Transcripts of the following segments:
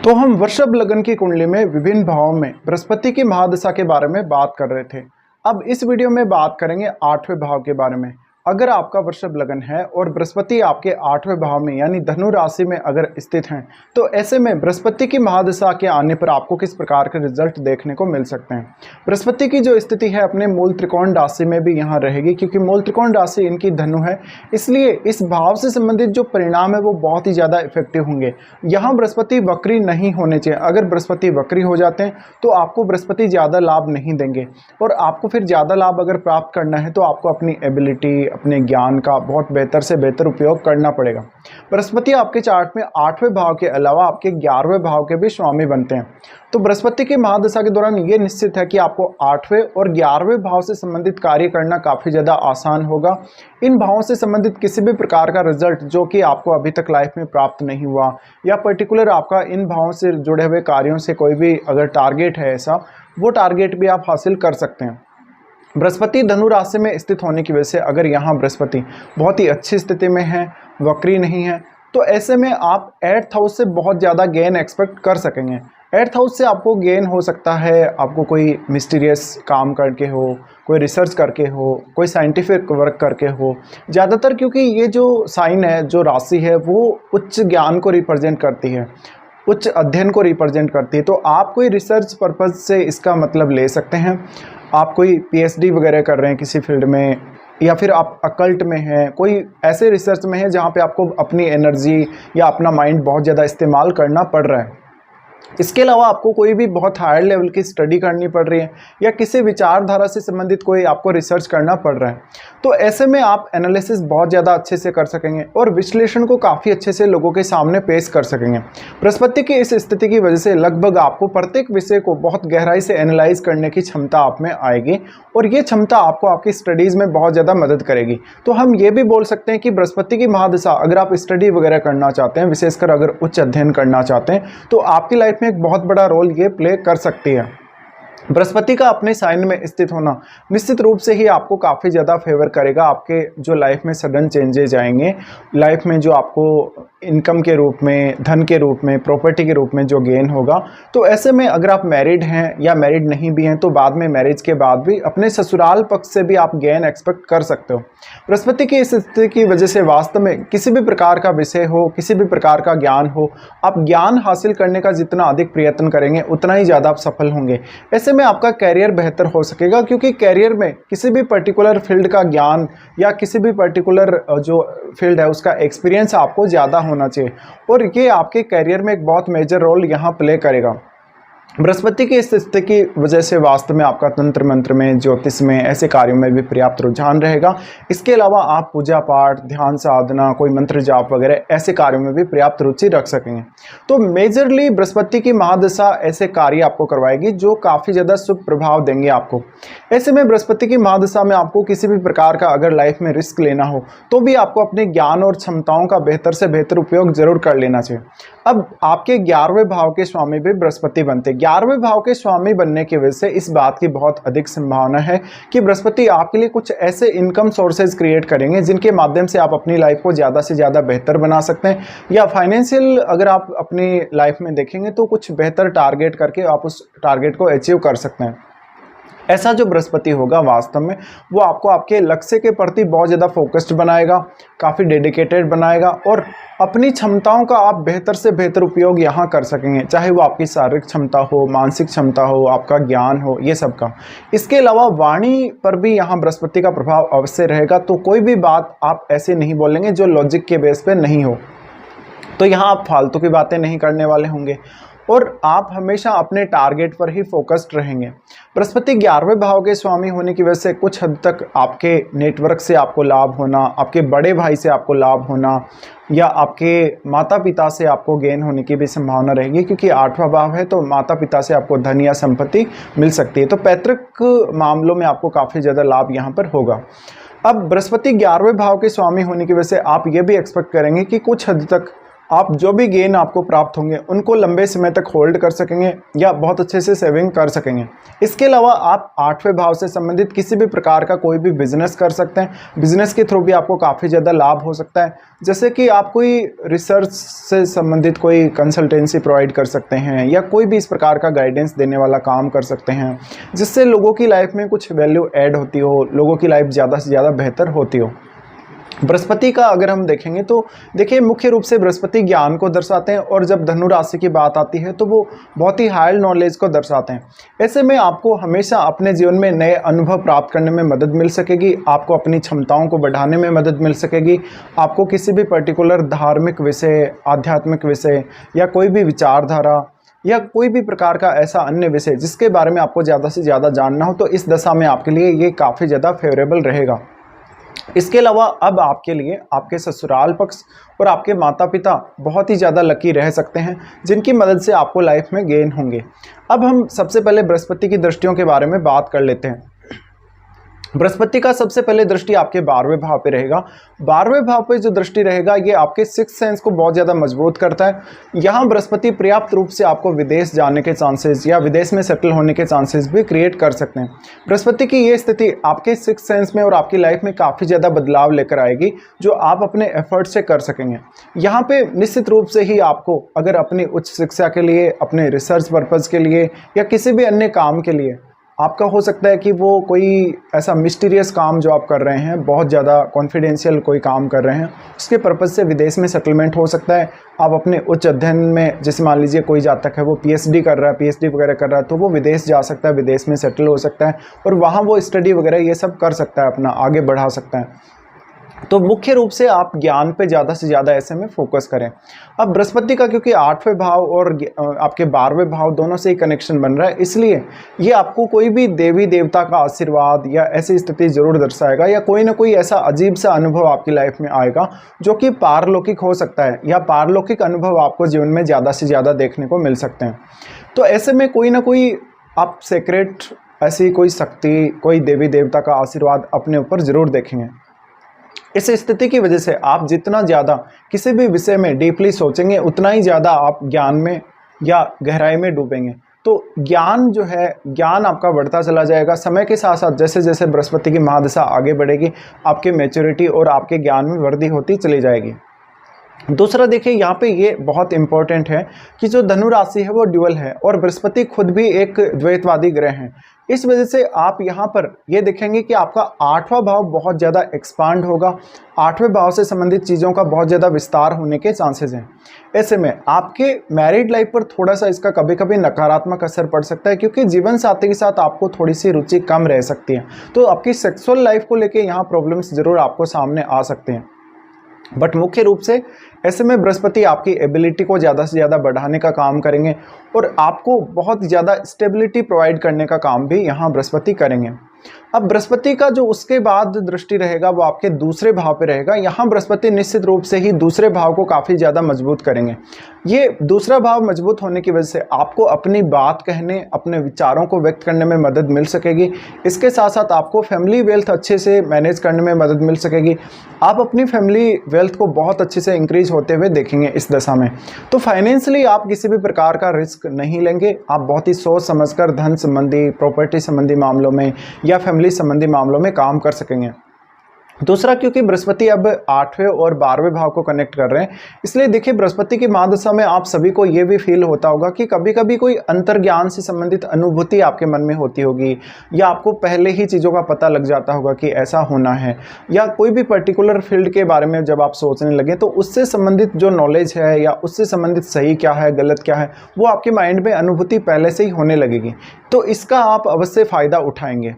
तो हम वृषभ लग्न की कुंडली में विभिन्न भावों में बृहस्पति की महादशा के बारे में बात कर रहे थे। अब इस वीडियो में बात करेंगे 8वें भाव के बारे में। अगर आपका वृषभ लग्न है और बृहस्पति आपके 8वें भाव में यानी धनु राशि में अगर स्थित हैं, तो ऐसे में बृहस्पति की महादशा के आने पर आपको किस प्रकार के रिजल्ट देखने को मिल सकते हैं। बृहस्पति की जो स्थिति है अपने मूल त्रिकोण राशि में भी यहाँ रहेगी, क्योंकि मूल त्रिकोण राशि इनकी धनु है, इसलिए इस भाव से संबंधित जो परिणाम है वो बहुत ही ज़्यादा इफेक्टिव होंगे। यहाँ बृहस्पति वक्री नहीं होने चाहिए। अगर बृहस्पति वक्री हो जाते हैं तो आपको बृहस्पति ज़्यादा लाभ नहीं देंगे, और आपको फिर ज़्यादा लाभ अगर प्राप्त करना है तो आपको अपनी एबिलिटी, अपने ज्ञान का बहुत बेहतर से बेहतर उपयोग करना पड़ेगा। बृहस्पति आपके चार्ट में 8वें भाव के अलावा आपके 11वें भाव के भी स्वामी बनते हैं। तो बृहस्पति की महादशा के दौरान ये निश्चित है कि आपको 8वें और 11वें भाव से संबंधित कार्य करना काफ़ी ज़्यादा आसान होगा। इन भावों से संबंधित किसी भी प्रकार का रिजल्ट जो कि आपको अभी तक लाइफ में प्राप्त नहीं हुआ, या पर्टिकुलर आपका इन भावों से जुड़े हुए कार्यों से कोई भी अगर टारगेट है ऐसा, वो टारगेट भी आप हासिल कर सकते हैं। बृहस्पति धनु राशि में स्थित होने की वजह से अगर यहाँ बृहस्पति बहुत ही अच्छी स्थिति में है, वक्री नहीं है, तो ऐसे में आप 8th हाउस से बहुत ज़्यादा गेन एक्सपेक्ट कर सकेंगे। 8th हाउस से आपको गेन हो सकता है, आपको कोई मिस्टीरियस काम करके हो, कोई रिसर्च करके हो, कोई साइंटिफिक वर्क करके हो ज़्यादातर, क्योंकि ये जो साइन है, जो राशि है, वो उच्च ज्ञान को रिप्रेजेंट करती है, उच्च अध्ययन को रिप्रेजेंट करती है। तो आप कोई रिसर्च पर्पज़ से इसका मतलब ले सकते हैं। आप कोई पीएचडी वगैरह कर रहे हैं किसी फील्ड में, या फिर आप अकल्ट में हैं, कोई ऐसे रिसर्च में है जहाँ पे आपको अपनी एनर्जी या अपना माइंड बहुत ज़्यादा इस्तेमाल करना पड़ रहा है। इसके अलावा आपको कोई भी बहुत हायर लेवल की स्टडी करनी पड़ रही है, या किसी विचारधारा से संबंधित कोई आपको रिसर्च करना पड़ रहा है, तो ऐसे में आप एनालिसिस बहुत ज़्यादा अच्छे से कर सकेंगे और विश्लेषण को काफ़ी अच्छे से लोगों के सामने पेश कर सकेंगे। बृहस्पति की इस स्थिति की वजह से लगभग आपको प्रत्येक विषय को बहुत गहराई से एनालाइज करने की क्षमता आप में आएगी, और ये क्षमता आपको आपकी स्टडीज़ में बहुत ज़्यादा मदद करेगी। तो हम ये भी बोल सकते हैं कि बृहस्पति की महादशा अगर आप स्टडी वगैरह करना चाहते हैं, विशेषकर अगर उच्च अध्ययन करना चाहते हैं, तो आपकी लाइफ में एक बहुत बड़ा रोल ये प्ले कर सकती है। बृहस्पति का अपने साइन में स्थित होना निश्चित रूप से ही आपको काफ़ी ज़्यादा फेवर करेगा। आपके जो लाइफ में सडन चेंजेज आएंगे, लाइफ में जो आपको इनकम के रूप में, धन के रूप में, प्रॉपर्टी के रूप में जो गेन होगा, तो ऐसे में अगर आप मैरिड हैं या मैरिड नहीं भी हैं, तो बाद में मैरिज के बाद भी अपने ससुराल पक्ष से भी आप गेन एक्सपेक्ट कर सकते हो। बृहस्पति की इस स्थिति की वजह से वास्तव में किसी भी प्रकार का विषय हो, किसी भी प्रकार का ज्ञान हो, आप ज्ञान हासिल करने का जितना अधिक प्रयत्न करेंगे उतना ही ज़्यादा आप सफल होंगे। ऐसे में आपका कैरियर बेहतर हो सकेगा, क्योंकि कैरियर में किसी भी पर्टिकुलर फील्ड का ज्ञान या किसी भी पर्टिकुलर जो फील्ड है उसका एक्सपीरियंस आपको ज़्यादा होना चाहिए, और ये आपके कैरियर में एक बहुत मेजर रोल यहाँ प्ले करेगा। बृहस्पति की इस स्थिति की वजह से वास्तव में आपका तंत्र मंत्र में, ज्योतिष में, ऐसे कार्यों में भी पर्याप्त रुझान रहेगा। इसके अलावा आप पूजा पाठ, ध्यान साधना, कोई मंत्र जाप वगैरह ऐसे कार्यों में भी पर्याप्त रुचि रख सकेंगे। तो मेजरली बृहस्पति की महादशा ऐसे कार्य आपको करवाएगी जो काफ़ी ज़्यादा शुभ प्रभाव देंगे आपको। ऐसे में बृहस्पति की महादशा में आपको किसी भी प्रकार का अगर लाइफ में रिस्क लेना हो तो भी आपको अपने ज्ञान और क्षमताओं का बेहतर से बेहतर उपयोग जरूर कर लेना चाहिए। अब आपके 11वें भाव के स्वामी भी बृहस्पति बनते। 11वें भाव के स्वामी बनने की वजह से इस बात की बहुत अधिक संभावना है कि बृहस्पति आपके लिए कुछ ऐसे इनकम सोर्सेज क्रिएट करेंगे जिनके माध्यम से आप अपनी लाइफ को ज़्यादा से ज़्यादा बेहतर बना सकते हैं, या फाइनेंशियल अगर आप अपनी लाइफ में देखेंगे तो कुछ बेहतर टारगेट करके आप उस टारगेट को अचीव कर सकते हैं। ऐसा जो बृहस्पति होगा वास्तव में वो आपको आपके लक्ष्य के प्रति बहुत ज़्यादा फोकस्ड बनाएगा, काफ़ी डेडिकेटेड बनाएगा, और अपनी क्षमताओं का आप बेहतर से बेहतर उपयोग यहाँ कर सकेंगे, चाहे वो आपकी शारीरिक क्षमता हो, मानसिक क्षमता हो, आपका ज्ञान हो, ये सब का। इसके अलावा वाणी पर भी यहाँ बृहस्पति का प्रभाव अवश्य रहेगा। तो कोई भी बात आप ऐसे नहीं बोलेंगे जो लॉजिक के बेस पे नहीं हो, तो यहाँ आप फालतू की बातें नहीं करने वाले होंगे, और आप हमेशा अपने टारगेट पर ही फोकस्ड रहेंगे। बृहस्पति 11वें भाव के स्वामी होने की वजह से कुछ हद तक आपके नेटवर्क से आपको लाभ होना, आपके बड़े भाई से आपको लाभ होना, या आपके माता पिता से आपको गेन होने की भी संभावना रहेगी, क्योंकि 8वां भाव है तो माता पिता से आपको धन या संपत्ति मिल सकती है। तो पैतृक मामलों में आपको काफ़ी ज़्यादा लाभ यहाँ पर होगा। अब बृहस्पति 11वें भाव के स्वामी होने की वजह से आप ये भी एक्सपेक्ट करेंगे कि कुछ हद तक आप जो भी गेन आपको प्राप्त होंगे उनको लंबे समय तक होल्ड कर सकेंगे या बहुत अच्छे से सेविंग कर सकेंगे। इसके अलावा आप 8वें भाव से संबंधित किसी भी प्रकार का कोई भी बिजनेस कर सकते हैं। बिजनेस के थ्रू भी आपको काफ़ी ज़्यादा लाभ हो सकता है, जैसे कि आप कोई रिसर्च से संबंधित कोई कंसल्टेंसी प्रोवाइड कर सकते हैं या कोई भी इस प्रकार का गाइडेंस देने वाला काम कर सकते हैं, जिससे लोगों की लाइफ में कुछ वैल्यू ऐड होती हो, लोगों की लाइफ ज़्यादा से ज़्यादा बेहतर होती हो। बृहस्पति का अगर हम देखेंगे तो देखिए मुख्य रूप से बृहस्पति ज्ञान को दर्शाते हैं, और जब धनु राशि की बात आती है तो वो बहुत ही हायर नॉलेज को दर्शाते हैं। ऐसे में आपको हमेशा अपने जीवन में नए अनुभव प्राप्त करने में मदद मिल सकेगी, आपको अपनी क्षमताओं को बढ़ाने में मदद मिल सकेगी, आपको किसी भी पर्टिकुलर धार्मिक विषय, आध्यात्मिक विषय या कोई भी विचारधारा या कोई भी प्रकार का ऐसा अन्य विषय जिसके बारे में आपको ज़्यादा से ज़्यादा जानना हो, तो इस दशा में आपके लिए ये काफ़ी ज़्यादा फेवरेबल रहेगा। इसके अलावा अब आपके लिए आपके ससुराल पक्ष और आपके माता पिता बहुत ही ज़्यादा लकी रह सकते हैं, जिनकी मदद से आपको लाइफ में गेन होंगे। अब हम सबसे पहले बृहस्पति की दृष्टियों के बारे में बात कर लेते हैं। बृहस्पति का सबसे पहले दृष्टि आपके 12वें भाव पे रहेगा। 12वें भाव पे जो दृष्टि रहेगा ये आपके सिक्स सेंस को बहुत ज़्यादा मजबूत करता है। यहाँ बृहस्पति पर्याप्त रूप से आपको विदेश जाने के चांसेस या विदेश में सेटल होने के चांसेस भी क्रिएट कर सकते हैं। बृहस्पति की ये स्थिति आपके सिक्स सेंस में और आपकी लाइफ में काफ़ी ज़्यादा बदलाव लेकर आएगी, जो आप अपने एफर्ट से कर सकेंगे। यहाँ पे निश्चित रूप से ही आपको अगर अपनी उच्च शिक्षा के लिए, अपने रिसर्च पर्पज़ के लिए या किसी भी अन्य काम के लिए, आपका हो सकता है कि वो कोई ऐसा मिस्टीरियस काम जो आप कर रहे हैं, बहुत ज़्यादा कॉन्फिडेंशियल कोई काम कर रहे हैं, उसके पर्पज़ से विदेश में सेटलमेंट हो सकता है। आप अपने उच्च अध्ययन में, जैसे मान लीजिए कोई जातक है वो पीएचडी कर रहा है, पीएचडी वगैरह कर रहा है, तो वो विदेश जा सकता है, विदेश में सेटल हो सकता है और वहाँ वो स्टडी वगैरह ये सब कर सकता है, अपना आगे बढ़ा सकता है। तो मुख्य रूप से आप ज्ञान पे ज़्यादा से ज़्यादा ऐसे में फोकस करें। अब बृहस्पति का क्योंकि 8वें भाव और आपके 12वें भाव दोनों से ही कनेक्शन बन रहा है, इसलिए ये आपको कोई भी देवी देवता का आशीर्वाद या ऐसी स्थिति जरूर दर्शाएगा, या कोई ना कोई ऐसा अजीब सा अनुभव आपकी लाइफ में आएगा जो कि पारलौकिक हो सकता है, या पारलौकिक अनुभव आपको जीवन में ज़्यादा से ज़्यादा देखने को मिल सकते हैं। तो ऐसे में कोई ना कोई आप सीक्रेट ऐसी कोई शक्ति, कोई देवी देवता का आशीर्वाद अपने ऊपर ज़रूर देखेंगे। इस स्थिति की वजह से आप जितना ज़्यादा किसी भी विषय में डीपली सोचेंगे, उतना ही ज़्यादा आप ज्ञान में या गहराई में डूबेंगे। तो ज्ञान जो है, ज्ञान आपका बढ़ता चला जाएगा। समय के साथ साथ जैसे जैसे बृहस्पति की महादशा आगे बढ़ेगी, आपके मैच्योरिटी और आपके ज्ञान में वृद्धि होती चली जाएगी। दूसरा देखिए, यहाँ पे ये बहुत इंपॉर्टेंट है कि जो धनु राशि है वो ड्यूअल है और बृहस्पति खुद भी एक द्वैतवादी ग्रह हैं। इस वजह से आप यहाँ पर ये देखेंगे कि आपका 8वां भाव बहुत ज़्यादा एक्सपांड होगा। 8वें भाव से संबंधित चीज़ों का बहुत ज़्यादा विस्तार होने के चांसेस हैं। ऐसे में आपके मैरिड लाइफ पर थोड़ा सा इसका कभी कभी नकारात्मक असर पड़ सकता है, क्योंकि जीवन साथी के साथ आपको थोड़ी सी रुचि कम रह सकती है। तो आपकी सेक्सुअल लाइफ को लेकर यहाँ प्रॉब्लम्स ज़रूर आपको सामने आ सकते हैं। बट मुख्य रूप से ऐसे में बृहस्पति आपकी एबिलिटी को ज़्यादा से ज़्यादा बढ़ाने का काम करेंगे और आपको बहुत ज़्यादा स्टेबिलिटी प्रोवाइड करने का काम भी यहाँ बृहस्पति करेंगे। अब बृहस्पति का जो उसके बाद दृष्टि रहेगा वो आपके दूसरे भाव पे रहेगा। यहाँ बृहस्पति निश्चित रूप से ही दूसरे भाव को काफ़ी ज़्यादा मजबूत करेंगे। ये दूसरा भाव मजबूत होने की वजह से आपको अपनी बात कहने, अपने विचारों को व्यक्त करने में मदद मिल सकेगी। इसके साथ साथ आपको फैमिली वेल्थ अच्छे से मैनेज करने में मदद मिल सकेगी। आप अपनी फैमिली वेल्थ को बहुत अच्छे से इंक्रीज होते हुए देखेंगे इस दशा में। तो फाइनेंशियली आप किसी भी प्रकार का रिस्क नहीं लेंगे। आप बहुत ही सोच समझकर धन संबंधी, प्रॉपर्टी संबंधी मामलों में या फैमिली संबंधी मामलों में काम कर सकेंगे। दूसरा, क्योंकि बृहस्पति अब 8वें और 12वें भाव को कनेक्ट कर रहे हैं, इसलिए देखिए बृहस्पति की महादशा में आप सभी को ये भी फील होता होगा कि कभी कभी कोई अंतर्ज्ञान से संबंधित अनुभूति आपके मन में होती होगी, या आपको पहले ही चीज़ों का पता लग जाता होगा कि ऐसा होना है, या कोई भी पर्टिकुलर फील्ड के बारे में जब आप सोचने लगे तो उससे संबंधित जो नॉलेज है या उससे संबंधित सही क्या है, गलत क्या है, वो आपके माइंड में अनुभूति पहले से ही होने लगेगी। तो इसका आप अवश्य फ़ायदा उठाएंगे।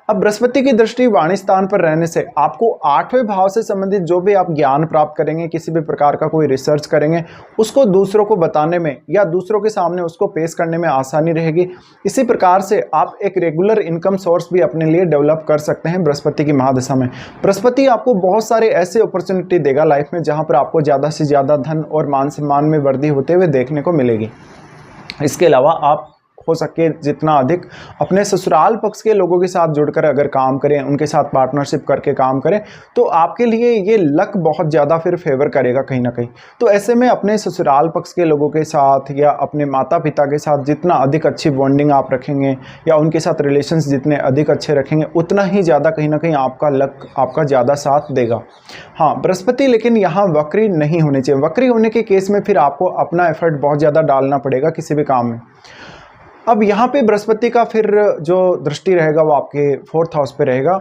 अब बृहस्पति की दृष्टि वाणी स्थान पर रहने से आपको 8वें भाव से संबंधित जो भी आप ज्ञान प्राप्त करेंगे, किसी भी प्रकार का कोई रिसर्च करेंगे, उसको दूसरों को बताने में या दूसरों के सामने उसको पेश करने में आसानी रहेगी। इसी प्रकार से आप एक रेगुलर इनकम सोर्स भी अपने लिए डेवलप कर सकते हैं बृहस्पति की महादशा में। बृहस्पति आपको बहुत सारे ऐसे अपॉर्चुनिटी देगा लाइफ में जहाँ पर आपको ज़्यादा से ज़्यादा धन और मान सम्मान में वृद्धि होते हुए देखने को मिलेगी। इसके अलावा आप हो सके जितना अधिक अपने ससुराल पक्ष के लोगों के साथ जुड़कर अगर काम करें, उनके साथ पार्टनरशिप करके काम करें, तो आपके लिए ये लक बहुत ज़्यादा फिर फेवर करेगा कहीं ना कहीं। तो ऐसे में अपने ससुराल पक्ष के लोगों के साथ या अपने माता पिता के साथ जितना अधिक अच्छी बॉन्डिंग आप रखेंगे या उनके साथ रिलेशंस जितने अधिक अच्छे रखेंगे, उतना ही ज़्यादा कहीं ना कहीं आपका लक आपका ज़्यादा साथ देगा। हाँ, बृहस्पति लेकिन यहाँ वक्री नहीं होनी चाहिए। वक्री होने के केस में फिर आपको अपना एफर्ट बहुत ज़्यादा डालना पड़ेगा किसी भी काम में। अब यहाँ पे बृहस्पति का फिर जो दृष्टि रहेगा वो आपके 4th हाउस पे रहेगा।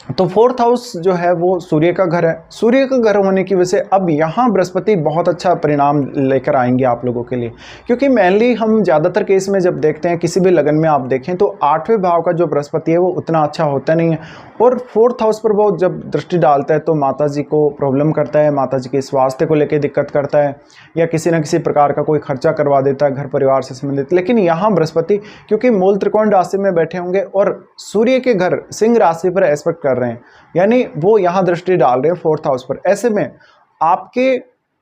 तो 4th हाउस जो है वो सूर्य का घर है। सूर्य का घर होने की वजह से अब यहाँ बृहस्पति बहुत अच्छा परिणाम लेकर आएंगे आप लोगों के लिए, क्योंकि मेनली हम ज़्यादातर केस में जब देखते हैं किसी भी लगन में आप देखें तो 8वें भाव का जो बृहस्पति है वो उतना अच्छा होता नहीं है, और 4th हाउस पर वो जब दृष्टि डालता है तो माता जी को प्रॉब्लम करता है, माता जी के स्वास्थ्य को लेकर दिक्कत करता है, या किसी न किसी प्रकार का कोई खर्चा करवा देता है घर परिवार से संबंधित। लेकिन यहाँ बृहस्पति क्योंकि मूल त्रिकोण राशि में बैठे होंगे और सूर्य के घर सिंह राशि पर एस्पेक्ट कर रहे हैं, यानी वो यहाँ दृष्टि डाल रहे हैं 4th हाउस पर। ऐसे में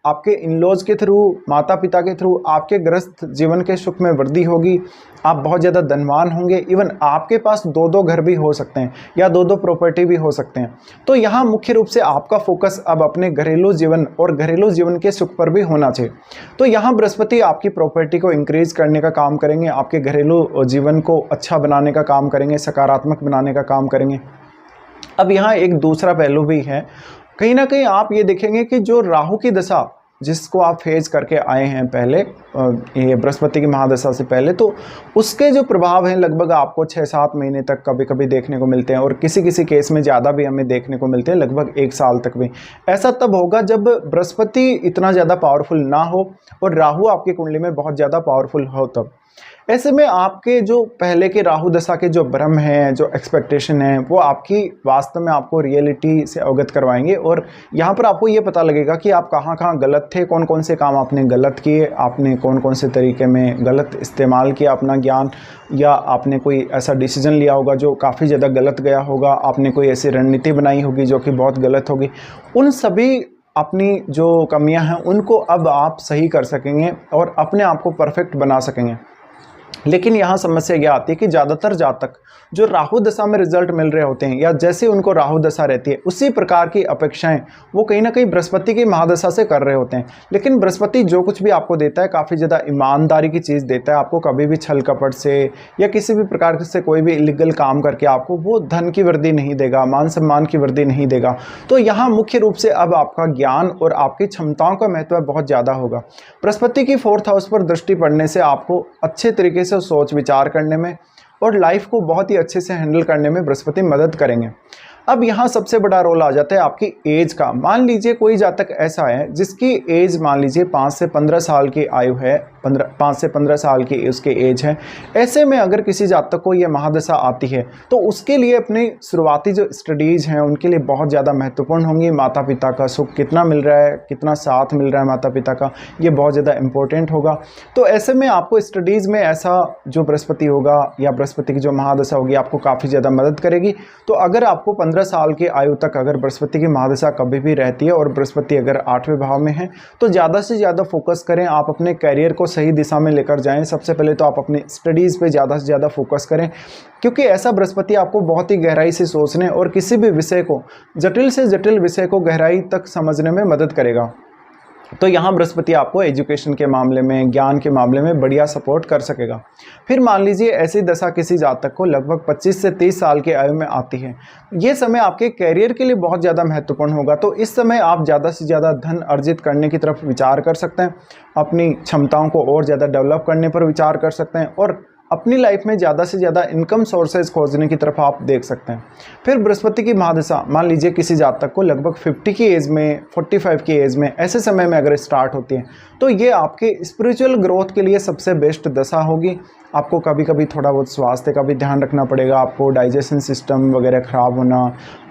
आपके इन-लॉज के थ्रू, माता पिता के थ्रू आपके गृहस्थ जीवन के सुख में वृद्धि होगी, आप बहुत ज़्यादा धनवान होंगे। इवन आपके पास 2-2 घर भी हो सकते हैं या 2-2 प्रॉपर्टी भी हो सकते हैं। तो यहाँ मुख्य रूप से आपका फोकस अब अपने घरेलू जीवन और घरेलू जीवन के सुख पर भी होना चाहिए। तो यहाँ बृहस्पति आपकी प्रॉपर्टी को इंक्रीज करने का काम करेंगे, आपके घरेलू जीवन को अच्छा बनाने का काम करेंगे, सकारात्मक बनाने का काम करेंगे। अब यहाँ एक दूसरा पहलू भी है, कहीं ना कहीं आप ये देखेंगे कि जो राहु की दशा जिसको आप फेज करके आए हैं पहले, ये बृहस्पति की महादशा से पहले, तो उसके जो प्रभाव हैं लगभग आपको 6-7 महीने तक कभी कभी देखने को मिलते हैं, और किसी किसी केस में ज़्यादा भी हमें देखने को मिलते हैं, लगभग 1 साल तक भी। ऐसा तब होगा जब बृहस्पति इतना ज़्यादा पावरफुल ना हो और राहु आपकी कुंडली में बहुत ज़्यादा पावरफुल हो तब। ऐसे में आपके जो पहले के राहु दशा के जो भ्रम हैं, जो एक्सपेक्टेशन है, वो आपकी वास्तव में आपको रियलिटी से अवगत करवाएंगे, और यहाँ पर आपको ये पता लगेगा कि आप कहाँ कहाँ गलत थे, कौन कौन से काम आपने गलत किए, आपने कौन कौन से तरीके में गलत इस्तेमाल किया अपना ज्ञान, या आपने कोई ऐसा डिसीजन लिया होगा जो काफ़ी ज़्यादा गलत गया होगा, आपने कोई ऐसी रणनीति बनाई होगी जो कि बहुत गलत होगी। उन सभी अपनी जो कमियाँ हैं उनको अब आप सही कर सकेंगे और अपने आप को परफेक्ट बना सकेंगे। लेकिन यहाँ समस्या यह आती है कि ज़्यादातर जातक जो राहु दशा में रिजल्ट मिल रहे होते हैं, या जैसे उनको राहु दशा रहती है उसी प्रकार की अपेक्षाएं वो कहीं ना कहीं बृहस्पति की महादशा से कर रहे होते हैं। लेकिन बृहस्पति जो कुछ भी आपको देता है काफ़ी ज़्यादा ईमानदारी की चीज़ देता है, आपको कभी भी छल कपट से या किसी भी प्रकार से कोई भी इलीगल काम करके आपको वो धन की वृद्धि नहीं देगा, मान सम्मान की वृद्धि नहीं देगा। तो यहाँ मुख्य रूप से अब आपका ज्ञान और आपकी क्षमताओं का महत्व बहुत ज़्यादा होगा। बृहस्पति की 4th हाउस पर दृष्टि पड़ने से आपको अच्छे तरीके से सोच विचार करने में और लाइफ को बहुत ही अच्छे से हैंडल करने में बृहस्पति मदद करेंगे। अब यहाँ सबसे बड़ा रोल आ जाता है आपकी एज का। मान लीजिए कोई जातक ऐसा है जिसकी एज मान लीजिए 5 से 15 साल की आयु है, 5 से 15 साल की उसके एज है। ऐसे में अगर किसी जातक को यह महादशा आती है तो उसके लिए अपनी शुरुआती जो स्टडीज़ हैं उनके लिए बहुत ज़्यादा महत्वपूर्ण होंगी। माता पिता का सुख कितना मिल रहा है, कितना साथ मिल रहा है माता पिता का, ये बहुत ज़्यादा इम्पोर्टेंट होगा। तो ऐसे में आपको स्टडीज़ में ऐसा जो बृहस्पति होगा या बृहस्पति की जो महादशा होगी आपको काफ़ी ज़्यादा मदद करेगी। तो अगर आपको 15 साल की आयु तक अगर बृहस्पति की महादशा कभी भी रहती है और बृहस्पति अगर 8वें भाव में है तो ज़्यादा से ज़्यादा फोकस करें, आप अपने करियर को सही दिशा में लेकर जाएं। सबसे पहले तो आप अपनी स्टडीज़ पे ज़्यादा से ज़्यादा फोकस करें, क्योंकि ऐसा बृहस्पति आपको बहुत ही गहराई से सोचने और किसी भी विषय को, जटिल से जटिल विषय को गहराई तक समझने में मदद करेगा। तो यहाँ बृहस्पति आपको एजुकेशन के मामले में, ज्ञान के मामले में बढ़िया सपोर्ट कर सकेगा। फिर मान लीजिए ऐसी दशा किसी जातक को लगभग 25 से 30 साल की आयु में आती है, ये समय आपके कैरियर के लिए बहुत ज़्यादा महत्वपूर्ण होगा। तो इस समय आप ज़्यादा से ज़्यादा धन अर्जित करने की तरफ विचार कर सकते हैं, अपनी क्षमताओं को और ज़्यादा डेवलप करने पर विचार कर सकते हैं और अपनी लाइफ में ज़्यादा से ज़्यादा इनकम सोर्सेज खोजने की तरफ आप देख सकते हैं। फिर बृहस्पति की महादशा मान लीजिए किसी जातक को लगभग 50 की एज में, 45 की एज में, ऐसे समय में अगर स्टार्ट होती है तो ये आपके स्पिरिचुअल ग्रोथ के लिए सबसे बेस्ट दशा होगी। आपको कभी कभी थोड़ा बहुत स्वास्थ्य का भी ध्यान रखना पड़ेगा, आपको डाइजेशन सिस्टम वगैरह ख़राब होना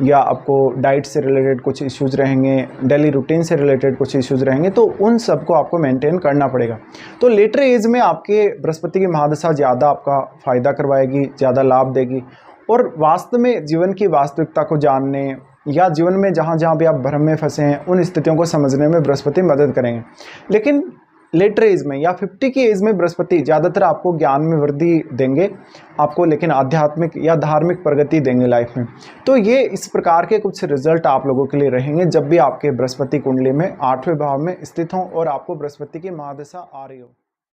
या आपको डाइट से रिलेटेड कुछ इश्यूज़ रहेंगे, डेली रूटीन से रिलेटेड कुछ इश्यूज़ रहेंगे, तो उन सबको आपको मेंटेन करना पड़ेगा। तो लेटर एज में आपके बृहस्पति की महादशा ज़्यादा आपका फ़ायदा करवाएगी, ज़्यादा लाभ देगी और वास्तव में जीवन की वास्तविकता को जानने या जीवन में जहाँ जहाँ भी आप भ्रम में फंसे हैं उन स्थितियों को समझने में बृहस्पति मदद करेंगे। लेकिन लेटर एज में या 50 की एज में बृहस्पति ज़्यादातर आपको ज्ञान में वृद्धि देंगे आपको, लेकिन आध्यात्मिक या धार्मिक प्रगति देंगे लाइफ में। तो ये इस प्रकार के कुछ रिजल्ट आप लोगों के लिए रहेंगे जब भी आपके बृहस्पति कुंडली में 8वें भाव में स्थित हों और आपको बृहस्पति की महादशा आ रही हो।